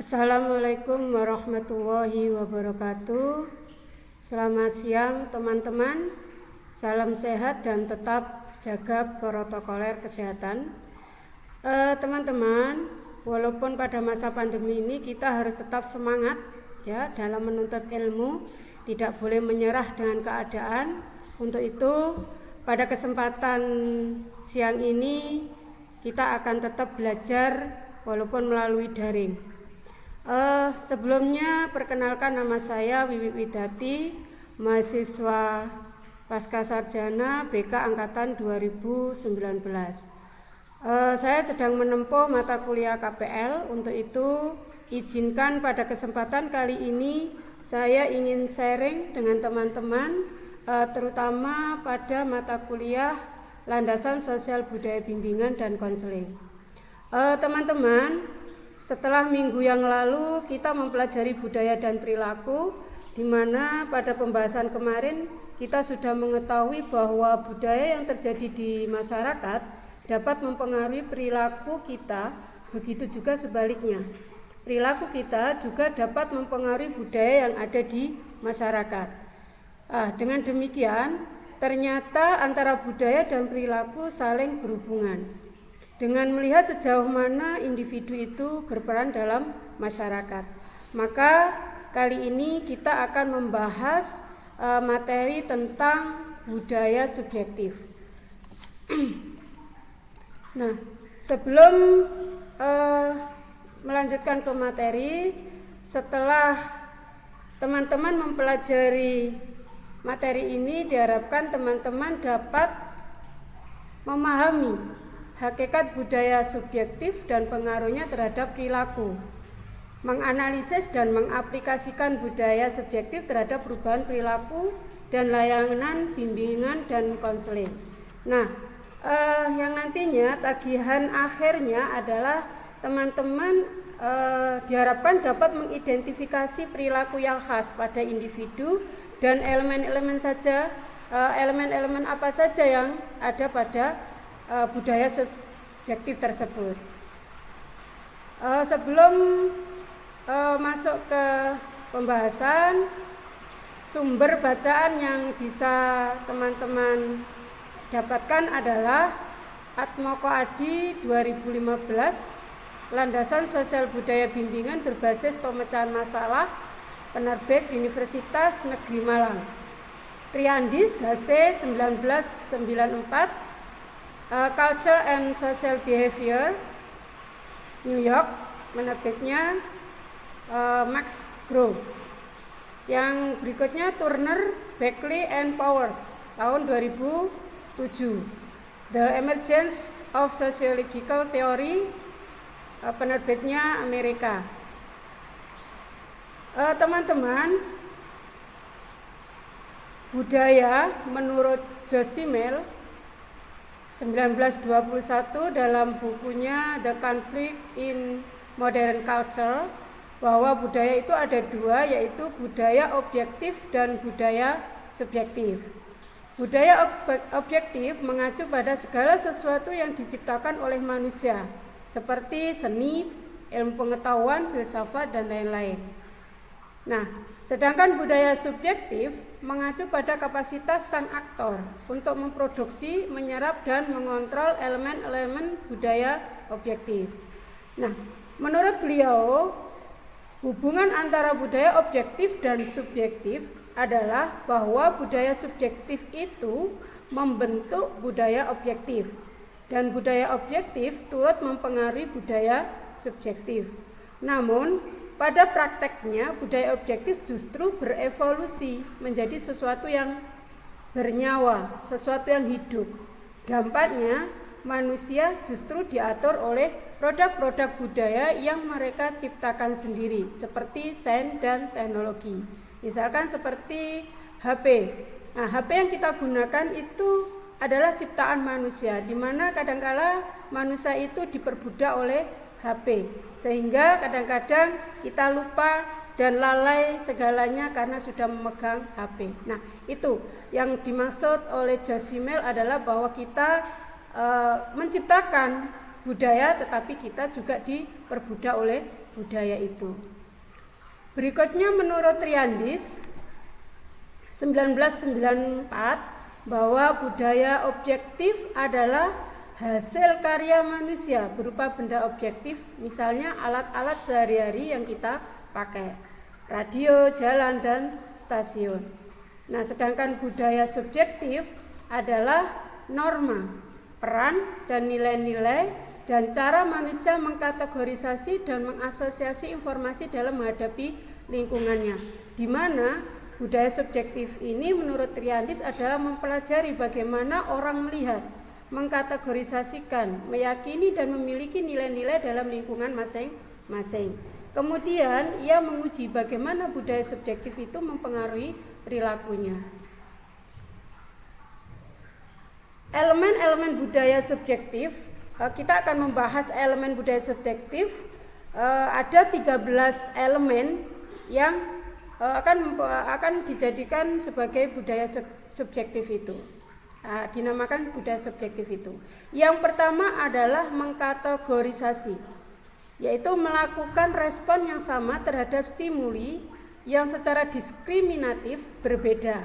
Assalamualaikum warahmatullahi wabarakatuh. Selamat siang teman-teman. Salam sehat dan tetap jaga protokoler kesehatan. Teman-teman, walaupun pada masa pandemi ini kita harus tetap semangat ya dalam menuntut ilmu, tidak boleh menyerah dengan keadaan. Untuk itu, pada kesempatan siang ini kita akan tetap belajar walaupun melalui daring. Sebelumnya perkenalkan, nama saya Wiwi Widati, mahasiswa Pasca Sarjana BK Angkatan 2019. Saya sedang menempuh mata kuliah KPL. Untuk itu izinkan pada kesempatan kali ini saya ingin sharing dengan teman-teman, terutama pada mata kuliah Landasan Sosial Budaya Bimbingan dan Konseling. Teman-teman, setelah minggu yang lalu kita mempelajari budaya dan perilaku, di mana pada pembahasan kemarin kita sudah mengetahui bahwa budaya yang terjadi di masyarakat dapat mempengaruhi perilaku kita, begitu juga sebaliknya. Perilaku kita juga dapat mempengaruhi budaya yang ada di masyarakat. Dengan demikian, ternyata antara budaya dan perilaku saling berhubungan. Dengan melihat sejauh mana individu itu berperan dalam masyarakat, maka kali ini kita akan membahas materi tentang budaya subjektif. Nah, sebelum melanjutkan ke materi, setelah teman-teman mempelajari materi ini, diharapkan teman-teman dapat memahami hakikat budaya subjektif dan pengaruhnya terhadap perilaku, menganalisis dan mengaplikasikan budaya subjektif terhadap perubahan perilaku dan layanan bimbingan dan konseling. Nah, yang nantinya tagihan akhirnya adalah teman-teman diharapkan dapat mengidentifikasi perilaku yang khas pada individu dan elemen-elemen apa saja yang ada pada budaya subjektif tersebut. Sebelum masuk ke pembahasan, sumber bacaan yang bisa teman-teman dapatkan adalah Atmoko Adi 2015, Landasan Sosial Budaya Bimbingan Berbasis Pemecahan Masalah, penerbit Universitas Negeri Malang. Triandis HC 1994, Culture and Social Behavior, New York, penerbitnya Max Grow. Yang berikutnya Turner, Beckley and Powers, tahun 2007, The Emergence of Sociological Theory, penerbitnya Amerika. Teman-teman, budaya menurut Josimel 1921 dalam bukunya The Conflict in Modern Culture, bahwa budaya itu ada dua, yaitu budaya objektif dan budaya subjektif. Budaya objektif mengacu pada segala sesuatu yang diciptakan oleh manusia, seperti seni, ilmu pengetahuan, filsafat, dan lain-lain. Nah, sedangkan budaya subjektif mengacu pada kapasitas sang aktor untuk memproduksi, menyerap, dan mengontrol elemen-elemen budaya objektif. Nah, menurut beliau, hubungan antara budaya objektif dan subjektif adalah bahwa budaya subjektif itu membentuk budaya objektif, dan budaya objektif turut mempengaruhi budaya subjektif. Namun, pada prakteknya, budaya objektif justru berevolusi menjadi sesuatu yang bernyawa, sesuatu yang hidup. Dampaknya, manusia justru diatur oleh produk-produk budaya yang mereka ciptakan sendiri, seperti sains dan teknologi. Misalkan seperti HP. Nah, HP yang kita gunakan itu adalah ciptaan manusia, di mana kadangkala manusia itu diperbudak oleh HP, sehingga kadang-kadang kita lupa dan lalai segalanya karena sudah memegang HP. Nah, itu yang dimaksud oleh Josimel adalah bahwa kita menciptakan budaya, tetapi kita juga diperbudak oleh budaya itu. Berikutnya menurut Triandis 1994 bahwa budaya objektif adalah hasil karya manusia berupa benda objektif, misalnya alat-alat sehari-hari yang kita pakai, radio, jalan, dan stasiun. Nah, sedangkan budaya subjektif adalah norma, peran, dan nilai-nilai dan cara manusia mengkategorisasi dan mengasosiasi informasi dalam menghadapi lingkungannya, di mana budaya subjektif ini menurut Triandis adalah mempelajari bagaimana orang melihat, mengkategorisasikan, meyakini dan memiliki nilai-nilai dalam lingkungan masing-masing. Kemudian ia menguji bagaimana budaya subjektif itu mempengaruhi perilakunya. Elemen-elemen budaya subjektif, kita akan membahas elemen budaya subjektif. Ada 13 elemen yang akan dijadikan sebagai budaya subjektif itu. Dinamakan budaya subjektif itu. Yang pertama adalah mengkategorisasi, yaitu melakukan respon yang sama terhadap stimuli yang secara diskriminatif berbeda.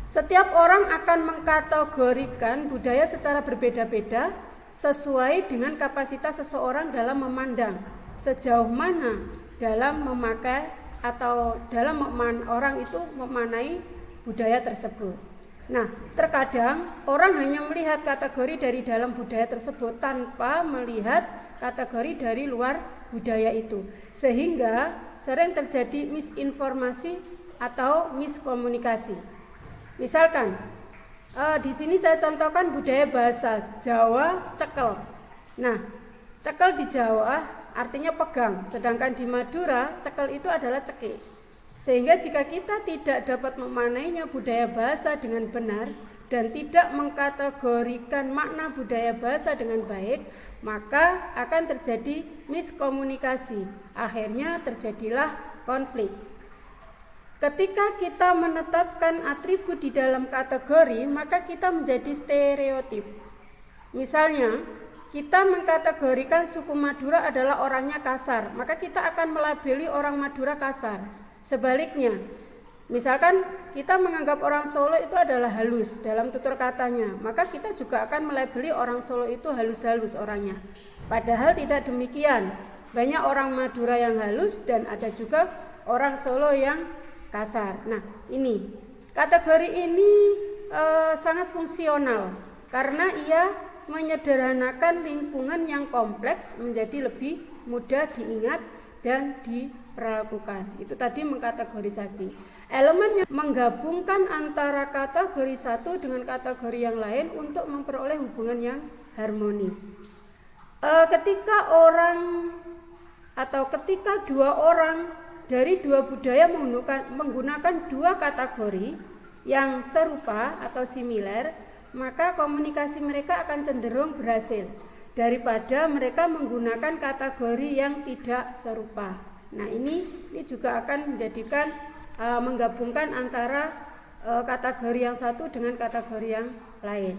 Setiap orang akan mengkategorikan budaya secara berbeda-beda sesuai dengan kapasitas seseorang dalam memandang, sejauh mana dalam memakai atau dalam orang itu memanai budaya tersebut. Nah, terkadang orang hanya melihat kategori dari dalam budaya tersebut tanpa melihat kategori dari luar budaya itu, sehingga sering terjadi misinformasi atau miskomunikasi. Misalkan, di sini saya contohkan budaya bahasa Jawa cekel. Nah, cekel di Jawa artinya pegang, sedangkan di Madura cekel itu adalah cekik. Sehingga jika kita tidak dapat memanainya budaya bahasa dengan benar dan tidak mengkategorikan makna budaya bahasa dengan baik, maka akan terjadi miskomunikasi. Akhirnya terjadilah konflik. Ketika kita menetapkan atribut di dalam kategori, maka kita menjadi stereotip. Misalnya, kita mengkategorikan suku Madura adalah orangnya kasar, maka kita akan melabeli orang Madura kasar. Sebaliknya, misalkan kita menganggap orang Solo itu adalah halus dalam tutur katanya, maka kita juga akan melabeli orang Solo itu halus-halus orangnya. Padahal tidak demikian. Banyak orang Madura yang halus dan ada juga orang Solo yang kasar. Nah, ini kategori ini sangat fungsional karena ia menyederhanakan lingkungan yang kompleks menjadi lebih mudah diingat dan diperlakukan. Itu tadi mengkategorisasi. Elemen yang menggabungkan antara kategori satu dengan kategori yang lain untuk memperoleh hubungan yang harmonis. Ketika dua orang dari dua budaya menggunakan dua kategori yang serupa atau similar, maka komunikasi mereka akan cenderung berhasil daripada mereka menggunakan kategori yang tidak serupa. Nah, ini juga akan menjadikan menggabungkan antara kategori yang satu dengan kategori yang lain.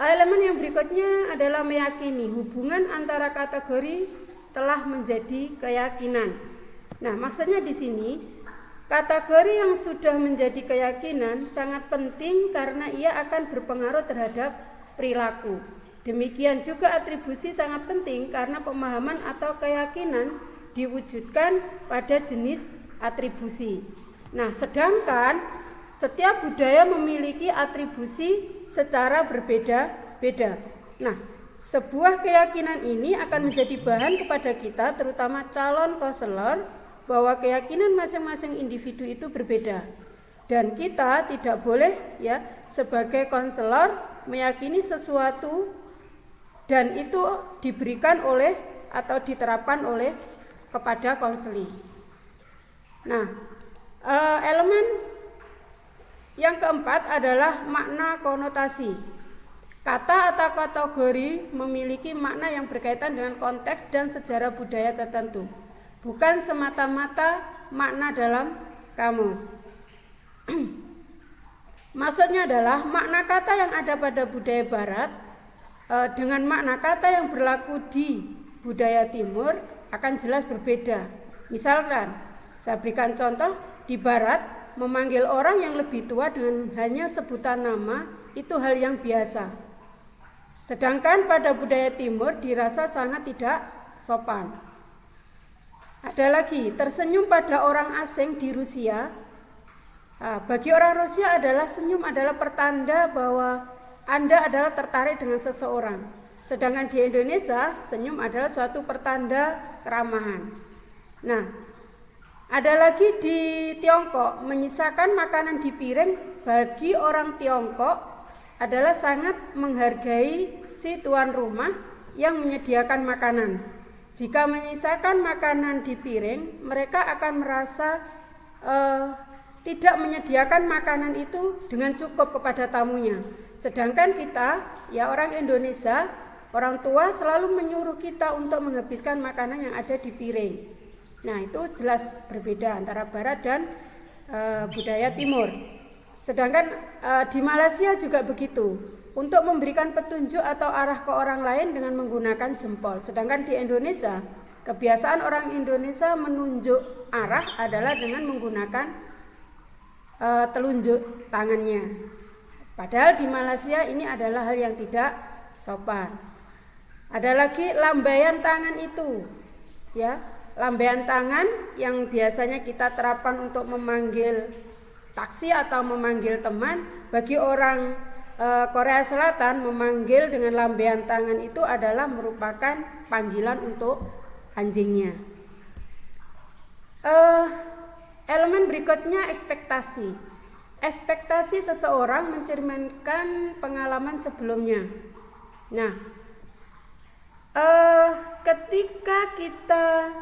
Elemen yang berikutnya adalah meyakini. Hubungan antara kategori telah menjadi keyakinan. Nah, maksudnya di sini kategori yang sudah menjadi keyakinan sangat penting karena ia akan berpengaruh terhadap perilaku. Demikian juga atribusi sangat penting karena pemahaman atau keyakinan diwujudkan pada jenis atribusi. Nah, sedangkan setiap budaya memiliki atribusi secara berbeda-beda. Nah, sebuah keyakinan ini akan menjadi bahan kepada kita, terutama calon konselor, bahwa keyakinan masing-masing individu itu berbeda. Dan kita tidak boleh sebagai konselor meyakini sesuatu dan itu diberikan oleh atau diterapkan oleh kepada konseling. Nah, elemen yang keempat adalah makna konotasi. Kata atau kategori memiliki makna yang berkaitan dengan konteks dan sejarah budaya tertentu, bukan semata-mata makna dalam kamus. Maksudnya adalah makna kata yang ada pada budaya barat dengan makna kata yang berlaku di budaya timur akan jelas berbeda. Misalkan, saya berikan contoh, di barat memanggil orang yang lebih tua dengan hanya sebutan nama itu hal yang biasa. Sedangkan pada budaya timur dirasa sangat tidak sopan. Ada lagi, tersenyum pada orang asing di Rusia. Bagi orang Rusia senyum adalah pertanda bahwa Anda adalah tertarik dengan seseorang. Sedangkan di Indonesia, senyum adalah suatu pertanda keramahan. Nah, ada lagi di Tiongkok, menyisakan makanan di piring bagi orang Tiongkok adalah sangat menghargai si tuan rumah yang menyediakan makanan. Jika menyisakan makanan di piring, mereka akan merasa tidak menyediakan makanan itu dengan cukup kepada tamunya. Sedangkan kita, ya orang Indonesia, orang tua selalu menyuruh kita untuk menghabiskan makanan yang ada di piring. Nah, itu jelas berbeda antara barat dan budaya timur. Sedangkan di Malaysia juga begitu, untuk memberikan petunjuk atau arah ke orang lain dengan menggunakan jempol. Sedangkan di Indonesia, kebiasaan orang Indonesia menunjuk arah adalah dengan menggunakan telunjuk tangannya. Padahal di Malaysia ini adalah hal yang tidak sopan. Ada lagi lambaian tangan itu, ya, lambaian tangan yang biasanya kita terapkan untuk memanggil taksi atau memanggil teman. Bagi orang Korea Selatan, memanggil dengan lambaian tangan itu adalah merupakan panggilan untuk anjingnya. Elemen berikutnya ekspektasi. Ekspektasi seseorang mencerminkan pengalaman sebelumnya. Nah, ketika kita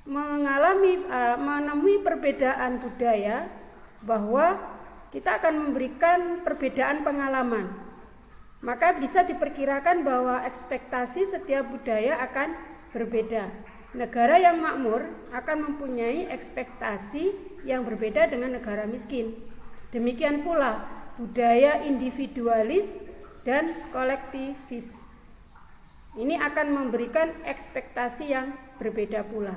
menemui perbedaan budaya, bahwa kita akan memberikan perbedaan pengalaman, maka bisa diperkirakan bahwa ekspektasi setiap budaya akan berbeda. Negara yang makmur akan mempunyai ekspektasi yang berbeda dengan negara miskin. Demikian pula budaya individualis dan kolektivis. Ini akan memberikan ekspektasi yang berbeda pula.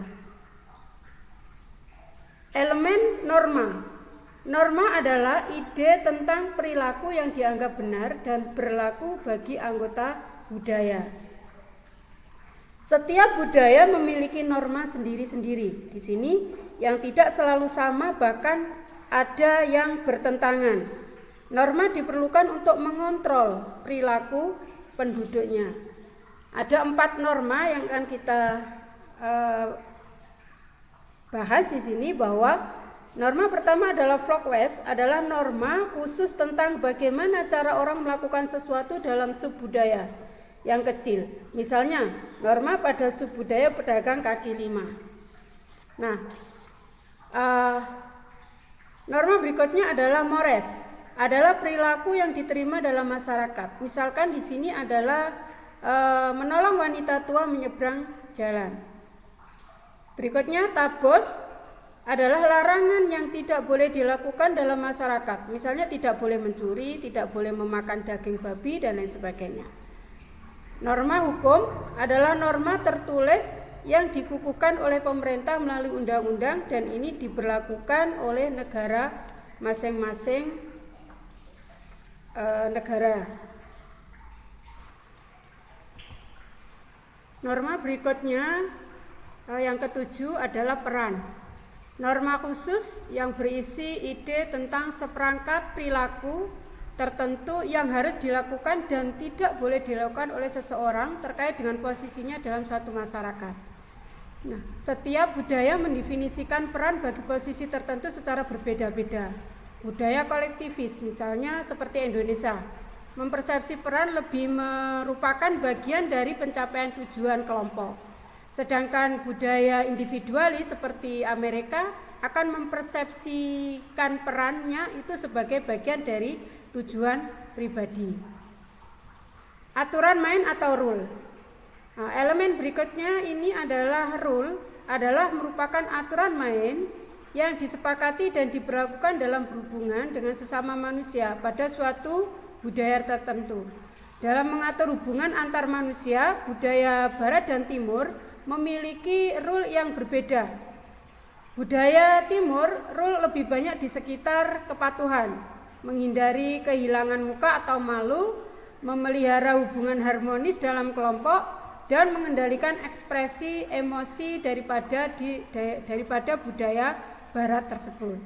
Elemen norma. Norma adalah ide tentang perilaku yang dianggap benar dan berlaku bagi anggota budaya. Setiap budaya memiliki norma sendiri-sendiri. Di sini yang tidak selalu sama, bahkan ada yang bertentangan. Norma diperlukan untuk mengontrol perilaku penduduknya. Ada 4 norma yang akan kita bahas di sini, bahwa norma pertama adalah Folkways, adalah norma khusus tentang bagaimana cara orang melakukan sesuatu dalam subbudaya yang kecil. Misalnya, norma pada subbudaya pedagang kaki 5. Nah, norma berikutnya adalah mores, adalah perilaku yang diterima dalam masyarakat. Misalkan di sini adalah menolong wanita tua menyeberang jalan. Berikutnya tabos, adalah larangan yang tidak boleh dilakukan dalam masyarakat. Misalnya tidak boleh mencuri, tidak boleh memakan daging babi, dan lain sebagainya. Norma hukum adalah norma tertulis yang dikukuhkan oleh pemerintah melalui undang-undang, dan ini diberlakukan oleh negara masing-masing negara. Norma berikutnya yang ketujuh adalah peran. Norma khusus yang berisi ide tentang seperangkat perilaku tertentu yang harus dilakukan dan tidak boleh dilakukan oleh seseorang terkait dengan posisinya dalam satu masyarakat. Nah, setiap budaya mendefinisikan peran bagi posisi tertentu secara berbeda-beda. Budaya kolektivis misalnya seperti Indonesia, mempersepsi peran lebih merupakan bagian dari pencapaian tujuan kelompok. Sedangkan budaya individualis seperti Amerika akan mempersepsikan perannya itu sebagai bagian dari tujuan pribadi. Aturan main atau rule. Nah, elemen berikutnya ini adalah rule, adalah merupakan aturan main yang disepakati dan diberlakukan dalam berhubungan dengan sesama manusia pada suatu budaya tertentu. Dalam mengatur hubungan antar manusia, budaya Barat dan Timur memiliki rule yang berbeda. Budaya Timur rule lebih banyak di sekitar kepatuhan, menghindari kehilangan muka atau malu, memelihara hubungan harmonis dalam kelompok, dan mengendalikan ekspresi emosi daripada budaya Barat tersebut.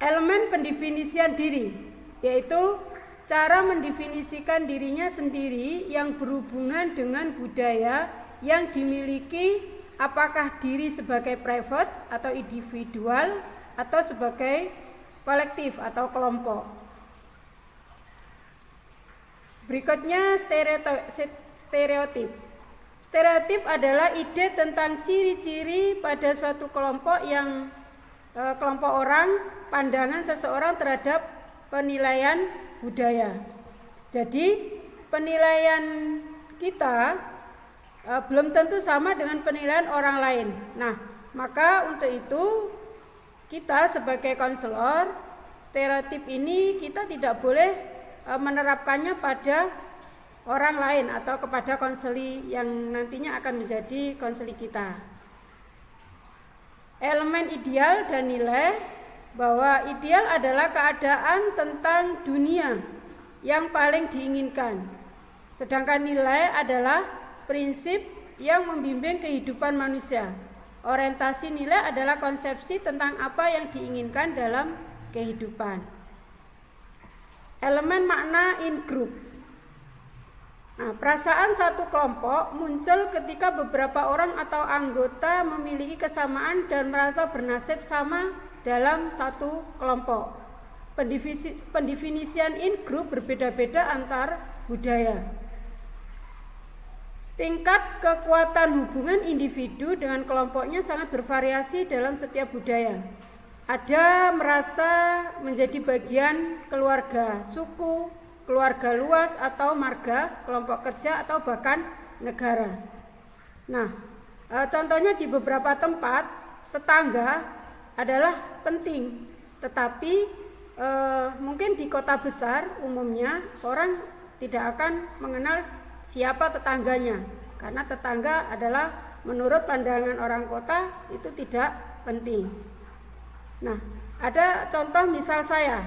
Elemen pendefinisian diri, yaitu cara mendefinisikan dirinya sendiri yang berhubungan dengan budaya yang dimiliki, apakah diri sebagai private atau individual atau sebagai kolektif atau kelompok. Berikutnya stereotip. Stereotip adalah ide tentang ciri-ciri pada suatu kelompok kelompok orang, pandangan seseorang terhadap penilaian budaya. Jadi penilaian kita belum tentu sama dengan penilaian orang lain. Nah, maka untuk itu kita sebagai konselor, stereotip ini kita tidak boleh menerapkannya pada orang lain atau kepada konseli yang nantinya akan menjadi konseli kita. Elemen ideal dan nilai, bahwa ideal adalah keadaan tentang dunia yang paling diinginkan. Sedangkan nilai adalah prinsip yang membimbing kehidupan manusia. Orientasi nilai adalah konsepsi tentang apa yang diinginkan dalam kehidupan. Elemen makna in group. Nah, perasaan satu kelompok muncul ketika beberapa orang atau anggota memiliki kesamaan dan merasa bernasib sama dalam satu kelompok. Pendefinisian in group berbeda-beda antar budaya. Tingkat kekuatan hubungan individu dengan kelompoknya sangat bervariasi dalam setiap budaya. Ada merasa menjadi bagian keluarga, suku, keluarga luas atau marga, kelompok kerja atau bahkan negara. Nah, contohnya di beberapa tempat tetangga adalah penting, tetapi mungkin di kota besar umumnya orang tidak akan mengenal siapa tetangganya, karena tetangga adalah menurut pandangan orang kota itu tidak penting. Nah, ada contoh, misal saya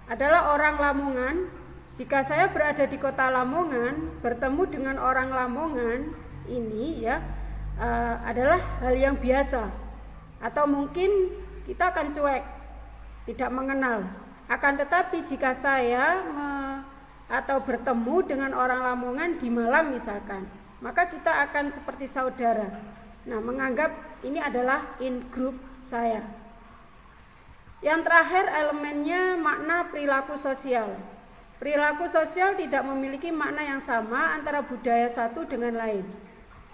adalah orang Lamongan. Jika saya berada di kota Lamongan, bertemu dengan orang Lamongan ini adalah hal yang biasa. Atau mungkin kita akan cuek, tidak mengenal. Akan tetapi jika saya atau bertemu dengan orang Lamongan di Malang misalkan, maka kita akan seperti saudara. Nah, menganggap ini adalah in group saya. Yang terakhir elemennya makna perilaku sosial. Perilaku sosial tidak memiliki makna yang sama antara budaya satu dengan lain.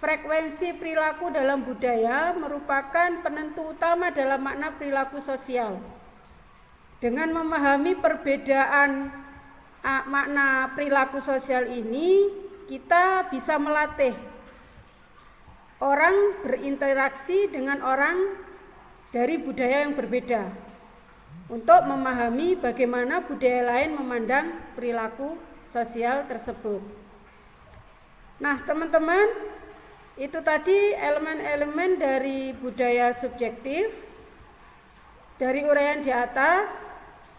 Frekuensi perilaku dalam budaya merupakan penentu utama dalam makna perilaku sosial. Dengan memahami perbedaan makna perilaku sosial ini, kita bisa melatih orang berinteraksi dengan orang dari budaya yang berbeda untuk memahami bagaimana budaya lain memandang perilaku sosial tersebut. Nah, teman-teman, itu tadi elemen-elemen dari budaya subjektif. Dari uraian di atas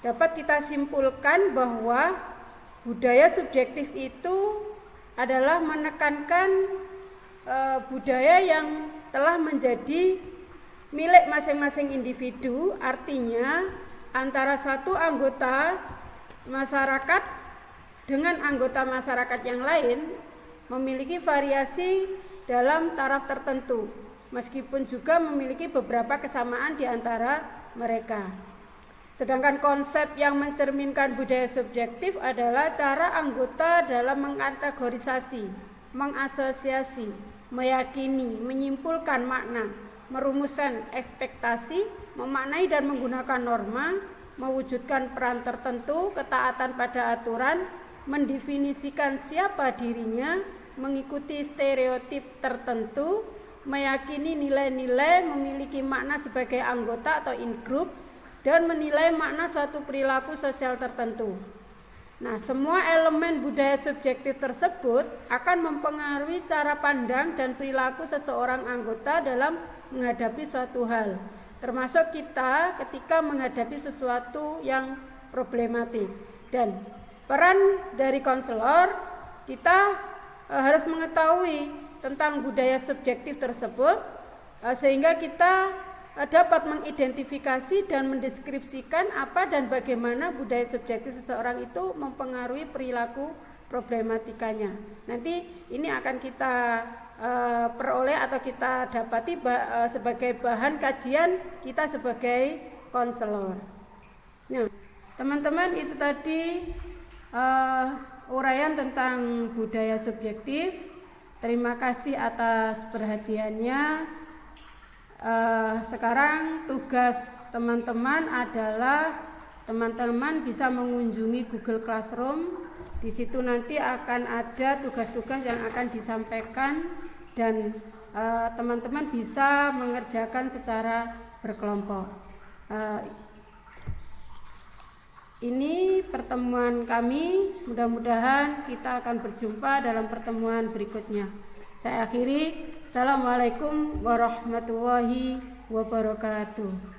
dapat kita simpulkan bahwa budaya subjektif itu adalah menekankan budaya yang telah menjadi milik masing-masing individu, artinya antara satu anggota masyarakat dengan anggota masyarakat yang lain memiliki variasi dalam taraf tertentu, meskipun juga memiliki beberapa kesamaan di antara mereka. Sedangkan konsep yang mencerminkan budaya subjektif adalah cara anggota dalam mengkategorisasi, mengasosiasi, meyakini, menyimpulkan makna, merumuskan ekspektasi, memaknai dan menggunakan norma, mewujudkan peran tertentu, ketaatan pada aturan, mendefinisikan siapa dirinya, mengikuti stereotip tertentu, meyakini nilai-nilai memiliki makna sebagai anggota atau in group, dan menilai makna suatu perilaku sosial tertentu. Nah, semua elemen budaya subjektif tersebut akan mempengaruhi cara pandang dan perilaku seseorang anggota dalam menghadapi suatu hal, termasuk kita ketika menghadapi sesuatu yang problematik. Dan peran dari konselor, kita harus mengetahui tentang budaya subjektif tersebut sehingga kita dapat mengidentifikasi dan mendeskripsikan apa dan bagaimana budaya subjektif seseorang itu mempengaruhi perilaku problematikanya. Nanti ini akan kita peroleh atau kita dapati sebagai bahan kajian kita sebagai konselor. Nah, teman-teman, itu tadi uraian tentang budaya subjektif. Terima kasih atas perhatiannya. Sekarang tugas teman-teman adalah teman-teman bisa mengunjungi Google Classroom. Di situ nanti akan ada tugas-tugas yang akan disampaikan dan teman-teman bisa mengerjakan secara berkelompok. Ini pertemuan kami, mudah-mudahan kita akan berjumpa dalam pertemuan berikutnya. Saya akhiri. Assalamualaikum warahmatullahi wabarakatuh.